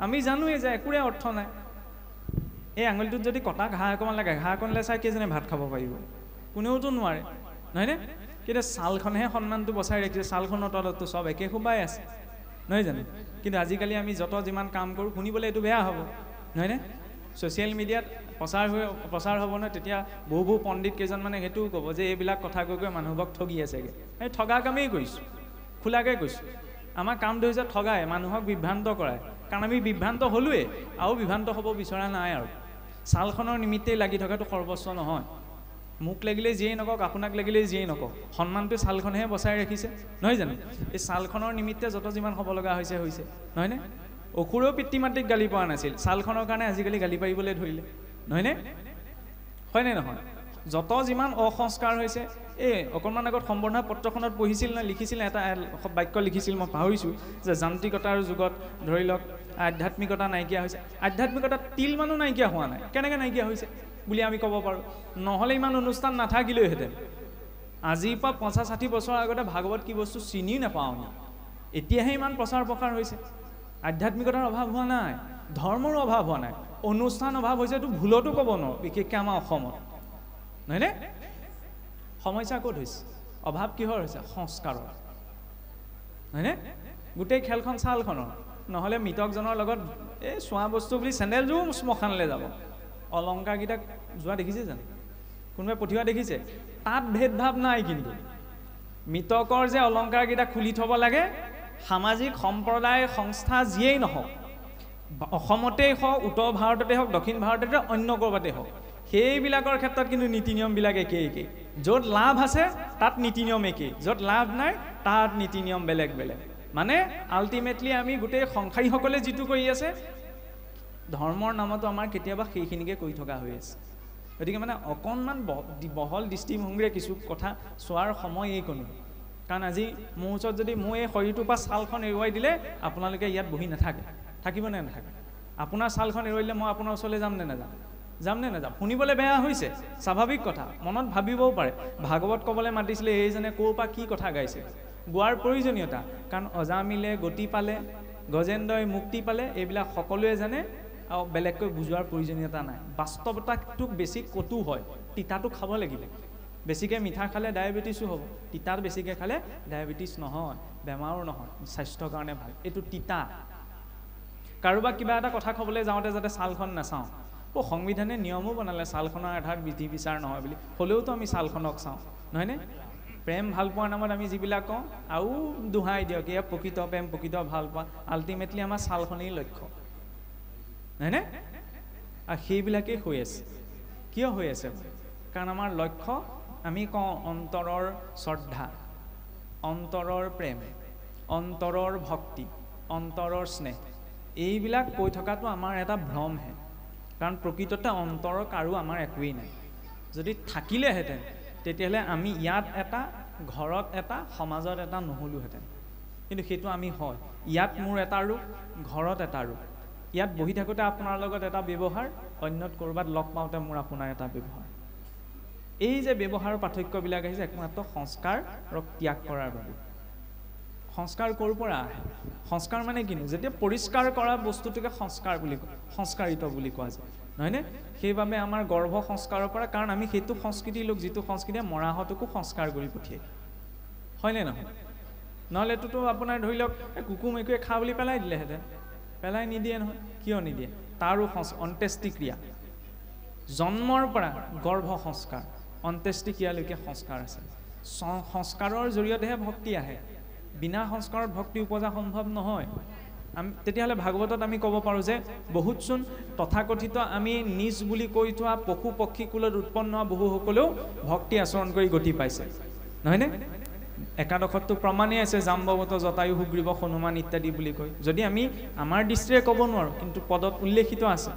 আমি জানোৱেই যে একোৰে অৰ্থ নাই এই আঙুলিটোত যদি কটা ঘাঁহ অকণমান লাগে ঘাঁহ অকণলে চাই কেইজনে ভাত খাব পাৰিব কোনেওতো নোৱাৰে নহয়নে কিন্তু ছালখনহে সন্মানটো বচাই ৰাখিছে ছালখনৰ তলততো চব একে সোবাই আছে নহয় জানো কিন্তু আজিকালি আমি যত যিমান কাম কৰোঁ শুনিবলৈ এইটো বেয়া হ'ব নহয়নে ছ'চিয়েল মিডিয়াত প্ৰচাৰ হ'ব নহয় তেতিয়া বহু পণ্ডিত কেইজনমানে সেইটোও ক'ব যে এইবিলাক কথা কৈ কৈ মানুহবোৰক ঠগি আছেগৈ এই ঠগা কামেই কৰিছোঁ খোলাকৈ কৈছোঁ আমাৰ কামটো হৈছে ঠগাই মানুহক বিভ্ৰান্ত কৰাই কাৰণ আমি বিভ্ৰান্ত হ'লোৱেই আৰু বিভ্ৰান্ত হ'ব বিচৰা নাই আৰু ছালখনৰ নিমিত্তেই লাগি থকাটো সৰ্বস্ব নহয় মোক লাগিলে যিয়েই নকওক আপোনাক লাগিলে যিয়েই নকওক সন্মানটো ছালখনেহে বচাই ৰাখিছে নহয় জানো এই ছালখনৰ নিমিত্তে যত যিমান হ'ব লগা হৈছে নহয়নে অসুৰেও পিতৃ মাতৃক গালি পোৱা নাছিল ছালখনৰ কাৰণে আজিকালি গালি পাৰিবলৈ ধৰিলে নহয়নে হয়নে নহয় যত যিমান অসংস্কাৰ হৈছে এই অকণমান আগত সম্বৰ্ধনা পত্ৰখনত পঢ়িছিল নে লিখিছিল এটা বাক্য লিখিছিল মই পাহৰিছোঁ যে যান্ত্ৰিকতাৰ যুগত ধৰি লওক আধ্যাত্মিকতা নাইকিয়া হৈছে আধ্যাত্মিকতা তিল মানুহ নাইকিয়া হোৱা নাই কেনেকৈ নাইকিয়া হৈছে বুলি আমি ক'ব পাৰোঁ নহ'লে ইমান অনুষ্ঠান নাথাকিলেওহেঁতেন আজিৰ পৰা 50-60 বছৰ আগতে ভাগৱত কি বস্তু চিনিও নাপাওঁ আমি এতিয়াহে ইমান প্ৰচাৰ প্ৰসাৰ হৈছে আধ্যাত্মিকতাৰ অভাৱ হোৱা নাই ধৰ্মৰ অভাৱ হোৱা নাই অনুষ্ঠান অভাৱ হৈছে এইটো ভুলতো ক'ব নোৱাৰোঁ বিশেষকৈ আমাৰ অসমত নহয়নে সমস্যা ক'ত হৈছে অভাৱ কিহৰ হৈছে সংস্কাৰৰ হয়নে গোটেই খেলখন ছালখনৰ নহ'লে মৃতকজনৰ লগত এই চোৱা বস্তু বুলি চেণ্ডেলযোৰ শ্মশানলৈ যাব অলংকাৰকেইটাক যোৱা দেখিছে জানো কোনোবাই পঠিওৱা দেখিছে তাত ভেদভাৱ নাই কিন্তু মৃতকৰ যে অলংকাৰকেইটা খুলি থ'ব লাগে সামাজিক সম্প্ৰদায় সংস্থা যিয়েই নহওক অসমতেই হওক উত্তৰ ভাৰততে হওক দক্ষিণ ভাৰততে অন্য ক'ৰবাতে হওক সেইবিলাকৰ ক্ষেত্ৰত কিন্তু নীতি নিয়মবিলাক একেই য'ত লাভ আছে তাত নীতি নিয়ম একেই য'ত লাভ নাই তাত নীতি নিয়ম বেলেগ মানে আল্টিমেটলি আমি গোটেই সংসাৰীসকলে যিটো কৰি আছে ধৰ্মৰ নামতো আমাৰ কেতিয়াবা সেইখিনিকে কৰি থকা হৈ আছে গতিকে মানে অকণমান বহল দৃষ্টিভংগীৰে কিছু কথা চোৱাৰ সময় এই কোনো কাৰণ আজি মোৰ ওচৰত যদি মোৰ এই শৰীৰটোৰ পৰা ছালখন এৰুৱাই দিলে আপোনালোকে ইয়াত বহি থাকিব নে নাথাকে আপোনাৰ ছালখন এৰুৱাই দিলে মই আপোনাৰ ওচৰলৈ যাম নে নাযাম শুনিবলৈ বেয়া হৈছে স্বাভাৱিক কথা মনত ভাবিবও পাৰে ভাগৱত ক'বলৈ মাতিছিলে এইজনে ক'ৰ পৰা কি কথা গাইছে গোৱাৰ প্ৰয়োজনীয়তা কাৰণ অজামিলে গতি পালে গজেন্দ্ৰই মুক্তি পালে এইবিলাক সকলোৱে জানে আৰু বেলেগকৈ বুজোৱাৰ প্ৰয়োজনীয়তা নাই বাস্তৱতাটোক বেছি কটু হয় তিতাটো খাব লাগিব বেছিকৈ মিঠা খালে ডায়েবেটিছো হ'ব তিতা বেছিকৈ খালে ডায়েবেটিছ নহয় বেমাৰো নহয় স্বাস্থ্যৰ কাৰণে ভাল এইটো তিতা কাৰোবাক কিবা এটা কথা ক'বলৈ যাওঁতে যাতে ছালখন নাচাওঁ সংবিধানে নিয়মো বনালে ছালখনৰ আধাৰত বিধি বিচাৰ নহয় বুলি হ'লেওতো আমি ছালখনক চাওঁ নহয়নে প্ৰেম ভাল পোৱাৰ নামত আমি যিবিলাক কওঁ আৰু দোহাই দিয়ক এয়া প্ৰকৃত প্ৰেম প্ৰকৃত ভাল পোৱা আল্টিমেটলি আমাৰ ছালখনেই লক্ষ্য নহয়নে আৰু সেইবিলাকেই হৈ আছে কিয় হৈ আছে কাৰণ আমাৰ লক্ষ্য আমি কওঁ অন্তৰৰ শ্ৰদ্ধা অন্তৰৰ প্ৰেম অন্তৰৰ ভক্তি অন্তৰৰ স্নেহ এইবিলাক কৈ থকাটো আমাৰ এটা ভ্ৰমহে কাৰণ প্ৰকৃততে অন্তৰৰ কাৰো আমাৰ একোৱেই নাই যদি থাকিলেহেঁতেন তেতিয়াহ'লে আমি ইয়াত এটা ঘৰত এটা সমাজত এটা নহ'লোহেঁতেন কিন্তু সেইটো আমি হয় ইয়াত মোৰ এটা ৰূপ ঘৰত এটা ৰূপ ইয়াত বহি থাকোঁতে আপোনাৰ লগত এটা ব্যৱহাৰ অন্যত ক'ৰবাত লগ পাওঁতে মোৰ আপোনাৰ এটা ব্যৱহাৰ এই যে ব্যৱহাৰৰ পাৰ্থক্যবিলাক আহিছে একমাত্ৰ সংস্কাৰক ত্যাগ কৰাৰ বাবে সংস্কাৰ ক'ৰ পৰা আহে সংস্কাৰ মানে কিনো যেতিয়া পৰিষ্কাৰ কৰা বস্তুটোকে সংস্কাৰ বুলি কয় সংস্কাৰিত বুলি কোৱা যায় নহয়নে সেইবাবে আমাৰ গৰ্ভ সংস্কাৰৰ পৰা কাৰণ আমি সেইটো সংস্কৃতিৰ লোক যিটো সংস্কৃতিয়ে মৰাহঁতকো সংস্কাৰ কৰি পঠিয়ায় হয়নে নহয় নহ'লে এইটোতো আপোনাৰ ধৰি লওক কুকুৰ মেকুৰীয়ে খা বুলি পেলাই দিলেহেঁতেন পেলাই নিদিয়ে নহয় কিয় নিদিয়ে তাৰো অন্ত্যেষ্টিক্ৰিয়া জন্মৰ পৰা গৰ্ভ সংস্কাৰ অন্ত্যেষ্টিক্ৰিয়ালৈকে সংস্কাৰ আছে সংস্কাৰৰ জৰিয়তেহে ভক্তি আহে বিনা সংস্কাৰত ভক্তি উপজা সম্ভৱ নহয় তেতিয়াহ'লে ভাগৱতত আমি ক'ব পাৰোঁ যে বহুতচোন তথাকথিত আমি নিজ বুলি কৈ থোৱা পশু পক্ষী কুলত উৎপন্ন হোৱা বহুসকলেও ভক্তি আচৰণ কৰি গতি পাইছে নহয়নে একাদশতটো প্ৰমাণেই আছে জাম্বৱত জটায়ু সুগ্ৰীৱ হনুমান ইত্যাদি বুলি কয় যদি আমি আমাৰ দৃষ্টিৰে ক'ব নোৱাৰোঁ কিন্তু পদত উল্লেখিত আছে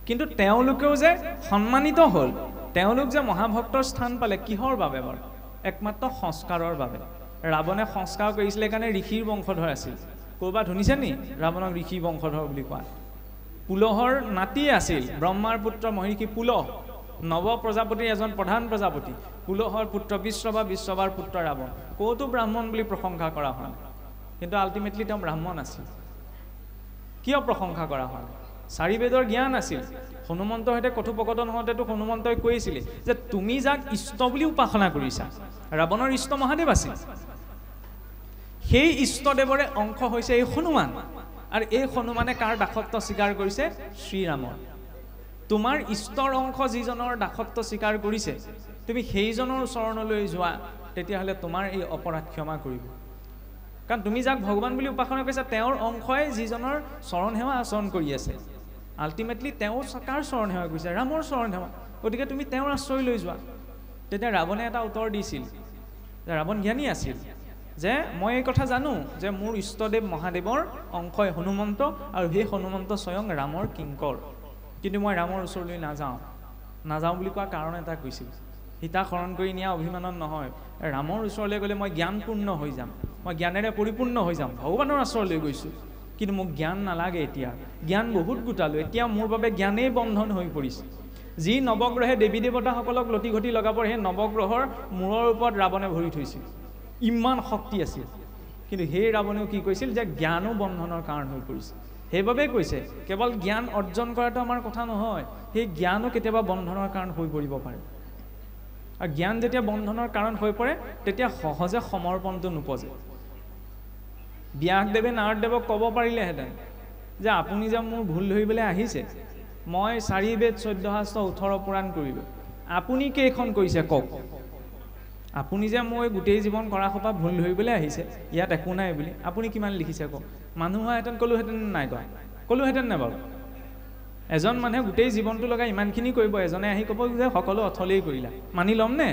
কিন্তু তেওঁলোকেও যে সন্মানিত হ'ল তেওঁলোক যে মহাভক্তৰ স্থান পালে কিহৰ বাবে বাৰু একমাত্ৰ সংস্কাৰৰ বাবে ৰাৱণে সংস্কাৰ কৰিছিলে কাৰণে ঋষিৰ বংশধৰ আছিল ক'ৰবাত শুনিছে নি ৰাৱণক ঋষি বংশধৰ বুলি কোৱা পুলহৰ নাতি আছিল ব্ৰহ্মাৰ পুত্ৰ মহিষী পুলহ নৱ প্ৰজাপতিৰ এজন প্ৰধান প্ৰজাপতি পুলহৰ পুত্ৰ বিশ্ববাৰ পুত্ৰ ৰাৱণ ক'তো ব্ৰাহ্মণ বুলি প্ৰশংসা কৰা হয় কিন্তু আল্টিমেটলি তেওঁ ব্ৰাহ্মণ আছিল কিয় প্ৰশংসা কৰা হয়? 4 বেদৰ জ্ঞান আছিল। হনুমন্তৰ সৈতে কথোপকথন হওঁতেতো হনুমন্তই কৈছিলে যে তুমি যাক ইষ্ট বুলি উপাসনা কৰিছা, ৰাৱণৰ ইষ্ট মহাদেৱ আছিল, সেই ইষ্টদেৱৰে অংশ হৈছে এই হনুমান। আৰু এই হনুমানে কাৰ দাসত্ব স্বীকাৰ কৰিছে? শ্ৰীৰামৰ। তোমাৰ ইষ্টৰ অংশ যিজনৰ দাসত্ব স্বীকাৰ কৰিছে, তুমি সেইজনৰ চৰণলৈ যোৱা, তেতিয়াহ'লে তোমাৰ এই অপৰাধ ক্ষমা কৰিব। কাৰণ তুমি যাক ভগৱান বুলি উপাসনা কৰিছা, তেওঁৰ অংশই যিজনৰ চৰণ সেৱা আচৰণ কৰি আছে, আল্টিমেটলি তেওঁ কাৰ চৰণ সেৱা কৰিছে? ৰামৰ চৰণ সেৱা। গতিকে তুমি তেওঁৰ আশ্ৰয় লৈ যোৱা। তেতিয়া ৰাৱণে এটা উত্তৰ দিছিল, যে ৰাৱণ জ্ঞানী আছিল, যে মই এই কথা জানো যে মোৰ ইষ্টদেৱ মহাদেৱৰ অংশই হনুমন্ত, আৰু সেই হনুমন্ত স্বয়ং ৰামৰ কিংকৰ, কিন্তু মই ৰামৰ ওচৰলৈ নাযাওঁ বুলি কোৱা কাৰণ এটা কৈছিল। সীতা শৰণ কৰি নিয়া অভিমানত নহয়, ৰামৰ ওচৰলৈ গ'লে মই জ্ঞানপূৰ্ণ হৈ যাম, মই জ্ঞানেৰে পৰিপূৰ্ণ হৈ যাম, ভগৱানৰ আশ্ৰয়লৈ গৈছোঁ, কিন্তু মোক জ্ঞান নালাগে। এতিয়া জ্ঞান বহুত গোটালোঁ, এতিয়া মোৰ বাবে জ্ঞানেই বন্ধন হৈ পৰিছে। যি নৱগ্ৰহে দেৱী দেৱতাসকলক লটি ঘটি লগাব, সেই নৱগ্ৰহৰ মূৰৰ ওপৰত ৰাৱণে ভৰি থৈছিল, ইমান শক্তি আছিল। কিন্তু সেই ৰাৱণেও কি কৈছিল? যে জ্ঞানো বন্ধনৰ কাৰণ হৈ পৰিছে। সেইবাবেই কৈছে কেৱল জ্ঞান অৰ্জন কৰাটো আমাৰ কথা নহয়, সেই জ্ঞানো কেতিয়াবা বন্ধনৰ কাৰণ হৈ পৰিব পাৰে। আৰু জ্ঞান যেতিয়া বন্ধনৰ কাৰণ হৈ পৰে, তেতিয়া সহজে সমৰ্পণটো নোপজে। ব্যাসদেৱে নাৰদদেৱক ক'ব পাৰিলেহেঁতেন যে আপুনি যে মোৰ ভুল ধৰিবলৈ আহিছে, মই 4 বেদ 14 শাস্ত্ৰ 18 পুৰাণ কৰিলোঁ, আপুনি কেইখন কৰিছে কওক? আপুনি যে মই গোটেই জীৱন কৰা সোপা ভুল ধৰিবলৈ আহিছে, ইয়াত একো নাই বুলি আপুনি কিমান লিখিছে কওক? মানুহ হোৱাহেঁতেন ক'লোহেঁতেন নাই কোৱা? ক'লোহেঁতেন নে বাৰু? এজন মানুহে গোটেই জীৱনটো লগাই ইমানখিনি কৰিব, এজনে আহি ক'ব যে সকলো অথলেই কৰিলা, মানি ল'ম নে?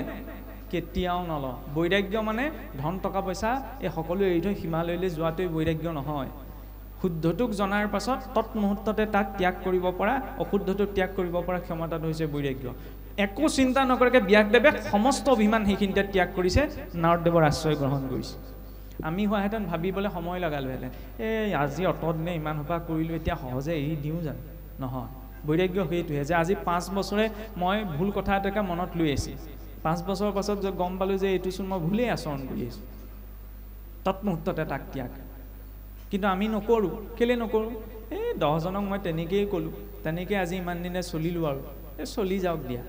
কেতিয়াও নলওঁ। বৈৰাগ্য মানে ধন টকা পইচা এই সকলো এৰি থৈ হিমালয়লৈ যোৱাটোৱেই বৈৰাগ্য নহয়। শুদ্ধটোক জনাৰ পাছত তৎমুহূৰ্ততে তাক ত্যাগ কৰিব পৰা, অশুদ্ধটোক ত্যাগ কৰিব পৰা ক্ষমতাটো হৈছে বৈৰাগ্য। একো চিন্তা নকৰাকৈ ব্যাসদেৱে সমস্ত অভিমান সেইখিনিতে ত্যাগ কৰিছে, নাৰদদেৱৰ আশ্ৰয় গ্ৰহণ কৰিছে। আমি হোৱাহেঁতেন ভাবিবলৈ সময় লগালোহেঁতেন, এই আজি অতদিনে ইমান সোপা কৰিলোঁ, এতিয়া সহজে এৰি দিওঁ জানো? নহয়। বৈৰাগ্য সেইটোহে যে আজি 5 বছৰে মই ভুল কথা এটাকে মনত লৈ আছোঁ, 5 বছৰৰ পাছত যে গম পালোঁ যে এইটোচোন মই ভুলেই আচৰণ কৰি আছোঁ, তৎমুহূৰ্ততে তাক ত্যাগ। কিন্তু আমি নকৰোঁ। কেলৈ নকৰোঁ? এই 10জনক মই তেনেকেই ক'লোঁ, তেনেকৈ আজি ইমান দিনে চলিলোঁ, আৰু এই চলি যাওক দিয়া।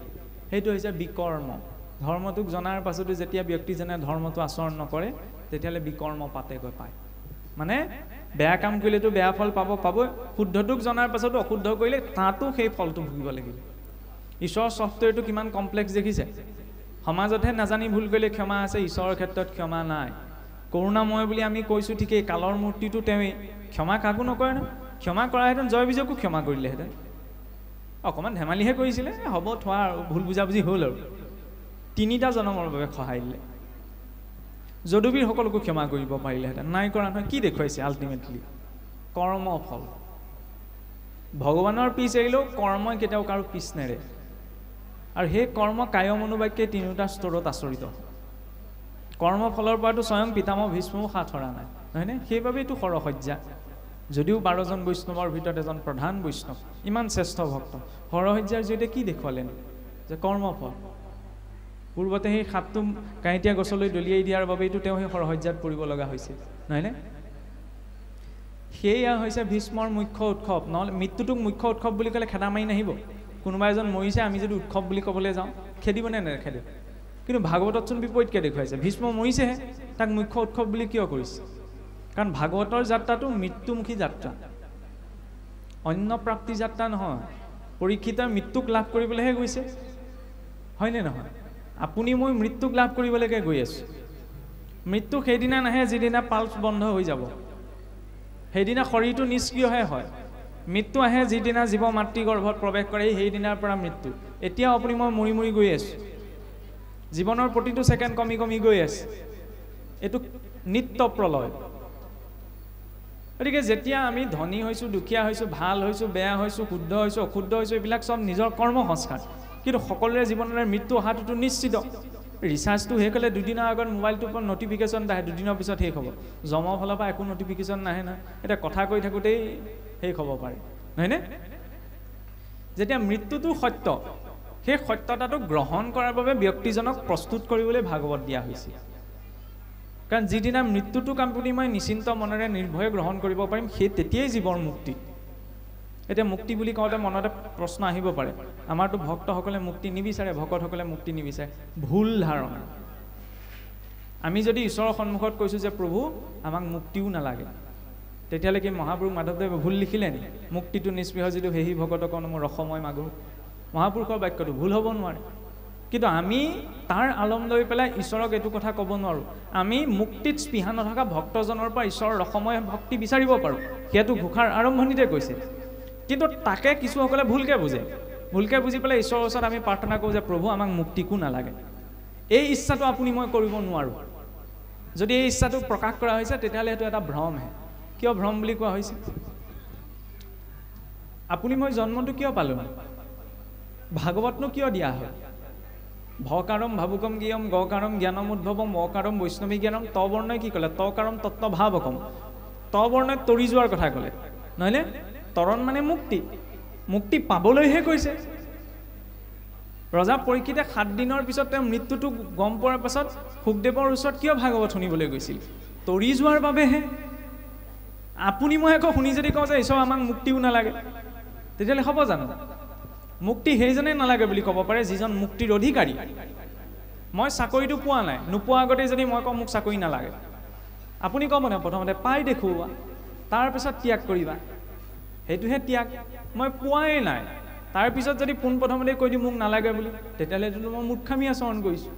সেইটো হৈছে বিকৰ্ম। ধৰ্মটোক জনাৰ পাছতো যেতিয়া ব্যক্তিজনে ধৰ্মটো আচৰণ নকৰে, তেতিয়াহ'লে বিকৰ্ম পাতেগৈ পায়। মানে বেয়া কাম কৰিলেতো বেয়া ফল পাবই, শুদ্ধটোক জনাৰ পাছতো অশুদ্ধ কৰিলে তাতো সেই ফলটো ভুগিব লাগিব। ঈশ্বৰৰ ছফ্টৱেৰটো কিমান কমপ্লেক্স দেখিছে? সমাজতহে নাজানি ভুল কৰিলে ক্ষমা আছে, ঈশ্বৰৰ ক্ষেত্ৰত ক্ষমা নাই। কৰুণাময় বুলি আমি কৈছোঁ ঠিকেই, কালৰ মূৰ্তিটো তেওঁৱেই, ক্ষমা কাকো নকৰে ন। ক্ষমা কৰাহেঁতেন জয় বিজয়কো ক্ষমা কৰিলেহেঁতেন, অকণমান ধেমালিহে কৰিছিলে, হ'ব থোৱা আৰু ভুল বুজাবুজি হ'ল, আৰু 3টা জনমৰ বাবে সহায় দিলে। যদুবীৰসকলকো ক্ষমা কৰিব পাৰিলেহেঁতেন, নাই কৰা নহয়। কি দেখুৱাইছে? আল্টিমেটলি কৰ্মফল। ভগৱানৰ পিছ এৰিলেও কৰ্মই কেতিয়াও কাৰো পিছ নেৰে, আৰু সেই কৰ্ম কায় মনোবাক্যে 3টা স্তৰত আচৰিত। কৰ্মফলৰ পৰাতো স্বয়ং পিতামহ ভীষ্মও হাত সৰা নাই, নহয়নে? সেইবাবেইতো সৰসজ্জা, যদিও 12জন বৈষ্ণৱৰ ভিতৰত এজন প্ৰধান বৈষ্ণৱ, ইমান শ্ৰেষ্ঠ ভক্ত, সৰসজ্জাৰ জৰিয়তে কি দেখুৱালেন? যে কৰ্মফল। পূৰ্বতে সেই সাপটো কাঁইটীয়া গছলৈ দলিয়াই দিয়াৰ বাবেইতো তেওঁ সেই সৰসজ্জাত পৰিব লগা হৈছে, নহয়নে? সেয়া হৈছে ভীষ্মৰ মুখ্য উৎসৱ। নহ'লে মৃত্যুটোক মুখ্য উৎসৱ বুলি ক'লে খেদা মাৰি নাহিব। কোনোবা এজন মৰিছে, আমি যদি উৎসৱ বুলি ক'বলৈ যাওঁ, খেদিবনে নেখেদে? কিন্তু ভাগৱততচোন বিপৰীতকৈ দেখুৱাইছে, ভীষ্ম মৰিছেহে, তাক মুখ্য উৎসৱ বুলি কিয় কৰিছে? কাৰণ ভাগৱতৰ যাত্ৰাটো মৃত্যুমুখী যাত্ৰা, অন্য প্ৰাপ্তি যাত্ৰা নহয়। পৰীক্ষিতৰ মৃত্যুক লাভ কৰিবলৈহে গৈছে, হয়নে নহয়? আপুনি মই মৃত্যুক লাভ কৰিবলৈকে গৈ আছোঁ। মৃত্যু সেইদিনা নাহে যিদিনা পাল্চ বন্ধ হৈ যাব, সেইদিনা শৰীৰটো নিষ্ক্ৰিয়হে হয়। মৃত্যু আহে যিদিনা জীৱ মাতৃগৰ্ভত প্ৰৱেশ কৰে, সেইদিনাৰ পৰা মৃত্যু। এতিয়াও আপুনি মই মৰি মৰি গৈ আছোঁ, জীৱনৰ প্ৰতিটো ছেকেণ্ড কমি কমি গৈ আছে। এইটো নিত্য প্ৰলয়। গতিকে যেতিয়া আমি ধনী হৈছোঁ, দুখীয়া হৈছোঁ, ভাল হৈছোঁ, বেয়া হৈছোঁ, শুদ্ধ হৈছোঁ, অশুদ্ধ হৈছোঁ, এইবিলাক চব নিজৰ কৰ্ম সংস্কাৰ। কিন্তু সকলোৰে জীৱনৰে মৃত্যু অহাটোতো নিশ্চিত। ৰিচাৰ্জটো শেষ হ'লে 2 দিনৰ আগত মোবাইলটোৰ পৰা নটিফিকেশ্যন আহে, 2 দিনৰ পিছত শেষ হ'ব। জমৰ ফালৰ পৰা একো নটিফিকেশ্যন নাহে নহয়, এতিয়া কথা কৈ থাকোঁতেই শেষ হ'ব পাৰে, নহয়নে? যেতিয়া মৃত্যুটো সত্য, সেই সত্যতাটো গ্ৰহণ কৰাৰ বাবে ব্যক্তিজনক প্ৰস্তুত কৰিবলৈ ভাগৱত দিয়া হৈছে। কাৰণ যিদিনা মৃত্যুটোক আপুনি মই নিশ্চিন্ত মনেৰে নিৰ্ভয়ে গ্ৰহণ কৰিব পাৰিম, সেই তেতিয়াই জীৱৰ মুক্তি। এতিয়া মুক্তি বুলি কওঁতে মনতে প্ৰশ্ন আহিব পাৰে, আমাৰতো ভক্তসকলে মুক্তি নিবিচাৰে, ভকতসকলে মুক্তি নিবিচাৰে। ভুল ধাৰণা। আমি যদি ঈশ্বৰৰ সন্মুখত কৈছোঁ যে প্ৰভু আমাক মুক্তিও নালাগে, তেতিয়াহ'লে কি মহাপুৰুষ মাধৱদেৱে ভুল লিখিলে নি? মুক্তিটো নিস্পৃহ যিটো সেহি ভকতক মোৰ ৰসময় মাগো। মহাপুৰুষৰ বাক্যটো ভুল হ'ব নোৱাৰে। কিন্তু আমি তাৰ আলম লৈ পেলাই ঈশ্বৰক এইটো কথা ক'ব নোৱাৰোঁ। আমি মুক্তিত স্পৃহা নথকা ভক্তজনৰ পৰা ঈশ্বৰৰ ৰসময় ভক্তি বিচাৰিব পাৰোঁ, সেইটো ঘোষাৰ আৰম্ভণিতে কৈছে। কিন্তু তাকে কিছুসকলে ভুলকৈ বুজে, ভুলকৈ বুজি পেলাই ঈশ্বৰৰ ওচৰত আমি প্ৰাৰ্থনা কৰোঁ যে প্ৰভু আমাক মুক্তিকো নালাগে। এই ইচ্ছাটো আপুনি মই কৰিব নোৱাৰোঁ। যদি এই ইচ্ছাটো প্ৰকাশ কৰা হৈছে তেতিয়াহ'লে সেইটো এটা ভ্ৰমহে। কিয় ভ্ৰম বুলি কোৱা হৈছে? আপুনি মই জন্মটো কিয় পালোঁ? ভাগৱতনো কিয় দিয়া হয়? ভকাৰম ভাবুকম জ্ঞেয়ম গকাৰম জ্ঞানম উদ্ভৱম অকাৰম বৈষ্ণৱী জ্ঞানম। ত বৰ্ণই কি ক'লে? তকাৰম তত্ত্ব ভাৱকম। ত বৰ্ণই তৰি যোৱাৰ কথা ক'লে, নহয়নে? তৰণ মানে মুক্তি, মুক্তি পাবলৈহে কৈছে। ৰজা পৰীক্ষিতে 7 দিনৰ পিছত তেওঁ মৃত্যুটো গম পোৱাৰ পাছত শুকদেৱৰ ওচৰত কিয় ভাগৱত শুনিবলৈ গৈছিল? তৰি যোৱাৰ বাবেহে। আপুনি মই আকৌ শুনি যদি কওঁ যে ঈশ্বৰ আমাক মুক্তিও নালাগে, তেতিয়াহ'লে হ'ব জানো? মুক্তি সেইজনে নালাগে বুলি ক'ব পাৰে যিজন মুক্তিৰ অধিকাৰী। মই চাকৰিটো পোৱা নাই, নোপোৱা আগতে যদি মই কওঁ মোক চাকৰি নালাগে, আপুনি ক'বনে প্ৰথমতে পাই দেখুওৱা, তাৰপিছত ত্যাগ কৰিবা? সেইটোহে ত্যাগ। মই পোৱাই নাই, তাৰপিছত যদি পোনপ্ৰথমতে কৈ দিওঁ মোক নালাগে বুলি, তেতিয়াহ'লেতো মই মূৰ্খামি আচৰণ কৰিছোঁ।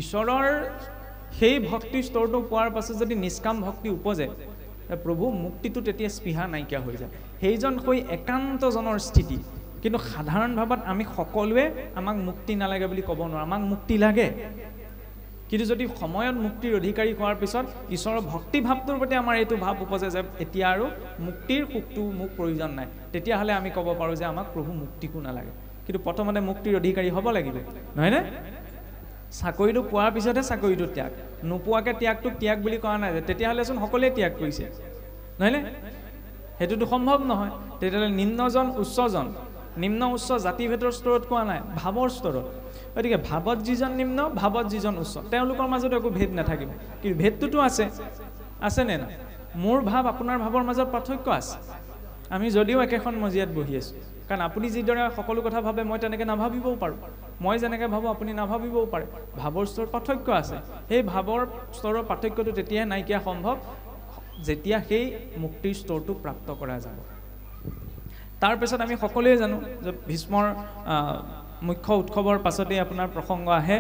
ঈশ্বৰৰ সেই ভক্তি স্তৰটো পোৱাৰ পাছত যদি নিষ্কাম ভক্তি উপজে, প্ৰভু মুক্তিটো তেতিয়া স্পৃহা নাইকিয়া হৈ যায়। সেইজন হৈ একান্তজনৰ স্থিতি। কিন্তু সাধাৰণ ভাৱত আমি সকলোৱে আমাক মুক্তি নালাগে বুলি ক'ব নোৱাৰোঁ, আমাক মুক্তি লাগে। কিন্তু যদি সময়ত মুক্তিৰ অধিকাৰী হোৱাৰ পিছত ঈশ্বৰৰ ভক্তিভাৱটোৰ প্ৰতি আমাৰ এইটো ভাৱ উপজে যে এতিয়া আৰু মুক্তিৰ সুখটো মোক প্ৰয়োজন নাই, তেতিয়াহ'লে আমি ক'ব পাৰোঁ যে আমাক প্ৰভু মুক্তিকো নালাগে। কিন্তু প্ৰথমতে মুক্তিৰ অধিকাৰী হ'ব লাগিব, নহয়নে? চাকৰিটো পোৱাৰ পিছতহে চাকৰিটো ত্যাগ, নোপোৱাকৈ ত্যাগটোক ত্যাগ বুলি কোৱা নাই যে, তেতিয়াহ'লেচোন সকলোৱে ত্যাগ কৰিছে, নহয়নে? সেইটোতো সম্ভৱ নহয়। তেতিয়াহ'লে নিম্নজন উচ্চজন, নিম্ন উচ্চ জাতিভেদৰ স্তৰত কোৱা নাই, ভাৱৰ স্তৰত। গতিকে ভাৱত যিজন নিম্ন, ভাৱত যিজন উচ্চ, তেওঁলোকৰ মাজত একো ভেদ নাথাকিব। কিন্তু ভেদটোতো আছেনে নাই? মোৰ ভাৱ আপোনাৰ ভাৱৰ মাজত পাৰ্থক্য আছে। আমি যদিও একেখন মজিয়াত বহি আছোঁ, কাৰণ আপুনি যিদৰে সকলো কথা ভাবে মই তেনেকৈ নাভাবিবও পাৰোঁ, মই যেনেকৈ ভাবোঁ আপুনি নাভাবিবও পাৰে। ভাৱৰ স্তৰ পাৰ্থক্য আছে। সেই ভাৱৰ স্তৰৰ পাৰ্থক্যটো তেতিয়াহে নাইকিয়া সম্ভৱ যেতিয়া সেই মুক্তিৰ স্তৰটো প্ৰাপ্ত কৰা যাব। তাৰপিছত আমি সকলোৱে জানো যে ভীষ্মৰ মুখ্য উৎসৱৰ পাছতেই আপোনাৰ প্ৰসংগ আহে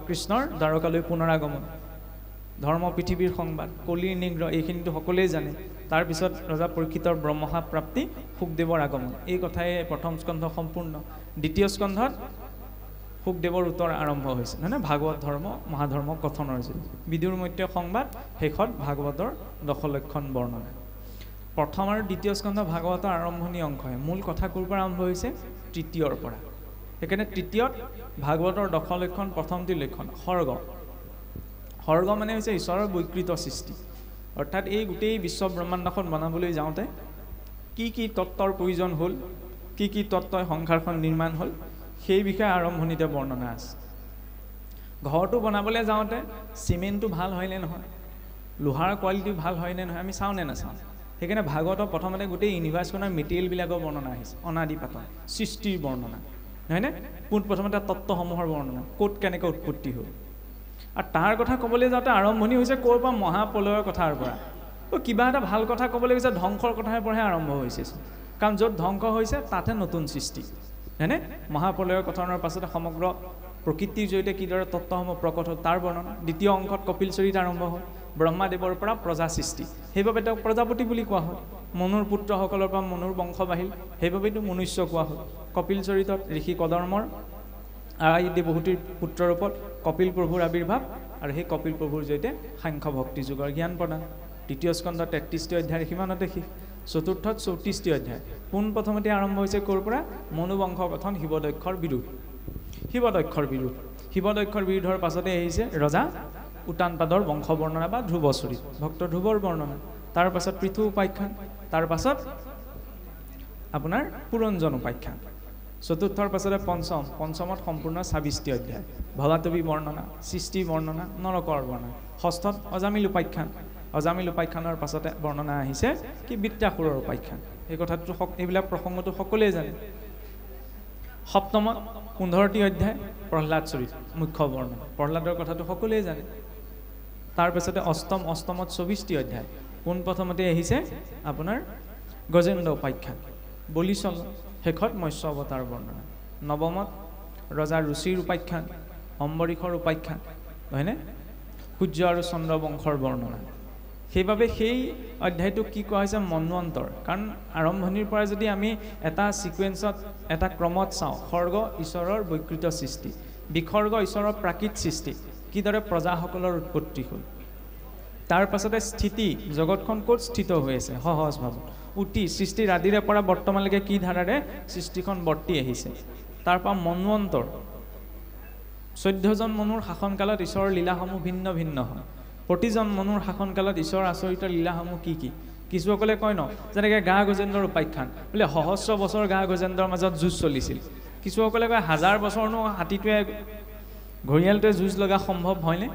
কৃষ্ণৰ দ্বাৰকালৈ পুনৰাগমন, ধৰ্ম পৃথিৱীৰ সংবাদ, কলিৰ নিগ্ৰহ, এইখিনিতো সকলোৱে জানে। তাৰপিছত ৰজা পৰীক্ষিতৰ ব্ৰহ্মশাপ প্ৰাপ্তি, শুকদেৱৰ আগমন। এই কথাই প্ৰথম স্কন্ধ সম্পূৰ্ণ। দ্বিতীয় স্কন্ধত শুকদেৱৰ উত্তৰ আৰম্ভ হৈছে, নহয় নে? ভাগৱত ধৰ্ম মহাধৰ্ম কথনৰ যি বিদুৰ মৈত্ৰেয় সংবাদ, শেষত ভাগৱতৰ দশলক্ষণ বৰ্ণনা। প্ৰথম আৰু দ্বিতীয় স্কন্ধ ভাগৱতৰ আৰম্ভণি অংশহে। মূল কথা ক'ৰ পৰা আৰম্ভ হৈছে? তৃতীয়ৰ পৰা। সেইকাৰণে তৃতীয়ত ভাগৱতৰ দশলক্ষণ প্ৰথমটি লক্ষণ সৰ্গ। সৰ্গ মানে হৈছে ঈশ্বৰৰ বৈকৃত সৃষ্টি, অৰ্থাৎ এই গোটেই বিশ্ব ব্ৰহ্মাণ্ডখন বনাবলৈ যাওঁতে কি কি তত্ত্বৰ প্ৰয়োজন হ'ল, কি কি তত্ত্বই সংসাৰখন নিৰ্মাণ হ'ল, সেই বিষয়ে আৰম্ভণিতে বৰ্ণনা আছে। ঘৰটো বনাবলৈ যাওঁতে চিমেণ্টটো ভাল হয়নে নহয়, লোহাৰ কোৱালিটি ভাল হয়নে নহয়, আমি চাওঁ নে নাচাওঁ? সেইকাৰণে ভাগৱতৰ প্ৰথমতে গোটেই ইউনিভাৰ্ছখনৰ মেটেৰিয়েলবিলাকৰ বৰ্ণনা আহিছে, অনাদি পাতন, সৃষ্টিৰ বৰ্ণনা, নহয়নে? পোনপ্ৰথমতে তত্ত্বসমূহৰ বৰ্ণনা, ক'ত কেনেকৈ উৎপত্তি হ'ল। আৰু তাৰ কথা ক'বলৈ যাওঁতে আৰম্ভণি হৈছে ক'ৰ পৰা? মহাপ্ৰলয়ৰ কথাৰ পৰা। কিবা এটা ভাল কথা ক'বলৈ গৈছে ধ্বংসৰ কথাৰ পৰাহে আৰম্ভ হৈছে, কাৰণ য'ত ধ্বংস হৈছে তাতহে নতুন সৃষ্টি, হয়নে? মহাপ্ৰলয়ৰ কথনৰ পাছতে সমগ্ৰ প্ৰকৃতিৰ জৰিয়তে কিদৰে তত্ত্বসমূহ প্ৰকট হ'ল তাৰ বৰ্ণনা। দ্বিতীয় অংশত কপিল চৰিত আৰম্ভ হ'ল, ব্ৰহ্মাদেৱৰ পৰা প্ৰজা সৃষ্টি, সেইবাবে তেওঁক প্ৰজাপতি বুলি কোৱা হয়। মনুৰ পুত্ৰসকলৰ পৰা মনুৰ বংশ বাঢ়িল, সেইবাবেতো মনুষ্য কোৱা হ'ল। কপিল চৰিতত ঋষি কদৰ্মৰ আদি দেৱহূতিৰ পুত্ৰৰ ওপৰত কপিল প্ৰভুৰ আৱিৰ্ভাৱ, আৰু সেই কপিল প্ৰভুৰ জৰিয়তে সাংখ্য ভক্তি যুগৰ জ্ঞান প্ৰদান। তৃতীয় স্কন্ধ 33টি অধ্যায় সিমানতে শেষ। চতুৰ্থত 34টি অধ্যায়। পোনপ্ৰথমতে আৰম্ভ হৈছে ক'ৰ পৰা? মনুবংশ কথন, শিৱদক্ষৰ বিৰোধ। শিৱদক্ষৰ বিৰোধৰ পাছতে আহিছে ৰজা উত্তানপাদৰ বংশ বৰ্ণনা বা ধ্ৰুৱ চৰিত, ভক্ত ধ্ৰুৱৰ বৰ্ণনা। তাৰ পাছত পৃথু উপাখ্যান, তাৰ পাছত আপোনাৰ পুৰঞ্জন উপাখ্যান। চতুৰ্থৰ পাছতে পঞ্চমত সম্পূৰ্ণ 26টি অধ্যায়, ভলাতবী বৰ্ণনা, সৃষ্টি বৰ্ণনা, নৰকৰ বৰ্ণনা। ষষ্ঠত অজামিল উপাখ্যান, অজামিল উপাখ্যানৰ পাছতে বৰ্ণনা আহিছে কি বৃত্তাসুৰৰ উপাখ্যান। এই কথাটো এইবিলাক প্ৰসংগটো সকলোৱে জানে। সপ্তমত 15টি অধ্যায় প্ৰহ্লাদ চৰিত মুখ্য বৰ্ণনা, প্ৰহ্লাদৰ কথাটো সকলোৱে জানে। তাৰপিছতে অষ্টমত 24টি অধ্যায়, পোনপ্ৰথমতে আহিছে আপোনাৰ গজেন্দ্ৰ উপাখ্যান, বলিচল, শেষত মৎস্য অৱতাৰ বৰ্ণনা। নৱমত ৰজা ৰুচিৰ উপাখ্যান, অম্বৰীষৰ উপাখ্যান, হয়নে, সূৰ্য আৰু চন্দ্ৰ বংশৰ বৰ্ণনা। সেইবাবে সেই অধ্যায়টোক কি কোৱা হৈছে মন্বন্তৰ, কাৰণ আৰম্ভণিৰ পৰা যদি আমি এটা ছিকুৱেঞ্চত এটা ক্ৰমত চাওঁ, সৰ্গ ঈশ্বৰৰ বৈকৃত সৃষ্টি, বিসৰ্গ ঈশ্বৰৰ প্ৰাকৃত সৃষ্টি, কিদৰে প্ৰজাসকলৰ উৎপত্তি হ'ল, তাৰ পাছতে স্থিতি, জগতখন ক'ত স্থিত হৈ আছে সহজভাৱে, উটি সৃষ্টিৰ আদিৰে পৰা বৰ্তমানলৈকে কি ধাৰাৰে সৃষ্টিখন বৰ্তি আহিছে। তাৰপৰা মন্বন্তৰ, 14জন মনুৰ শাসনকালত ঈশ্বৰৰ লীলাসমূহ ভিন্ন ভিন্ন হয়। প্ৰতিজন মনুৰ শাসনকালত ঈশ্বৰৰ আচৰিত লীলাসমূহ কি কি? কিছুসকলে কয় ন, যেনেকৈ গা গজেন্দ্ৰৰ উপাখ্যান বোলে সহস্ৰ বছৰ গা গজেন্দ্ৰৰ মাজত যুঁজ চলিছিল। কিছুসকলে কয় 1000 বছৰনো হাতীটোৱে ঘঁৰিয়ালটোৱে যুঁজ লগা সম্ভৱ হয়নে?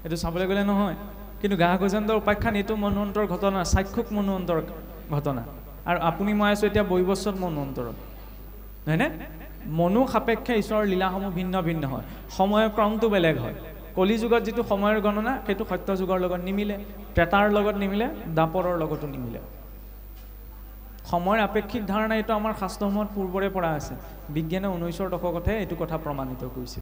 এইটো চাবলৈ গ'লে নহয়। কিন্তু গা গজেন্দ্ৰৰ উপাখ্যান এইটো মন্বন্তৰ ঘটনা, চাক্ষুক মন্বন্তৰ ঘটনা। আৰু আপুনি মই আছোঁ এতিয়া বৈৱস্বত মন্বন্তৰত, হয়নে? মনু সাপেক্ষে ঈশ্বৰৰ লীলাসমূহ ভিন্ন ভিন্ন হয়, সময়ৰ ক্ৰমটো বেলেগ হয়। কলিযুগত যিটো সময়ৰ গণনা সেইটো সত্য যুগৰ লগত নিমিলে, ত্ৰেতাৰ লগত নিমিলে, দ্বাপৰৰ লগতো নিমিলে। সময়ৰ আপেক্ষিক ধাৰণা এইটো আমাৰ শাস্ত্ৰসমূহত পূৰ্বৰে পৰা আছে। বিজ্ঞানে 19ৰ দশকতহে এইটো কথা প্ৰমাণিত কৰিছে।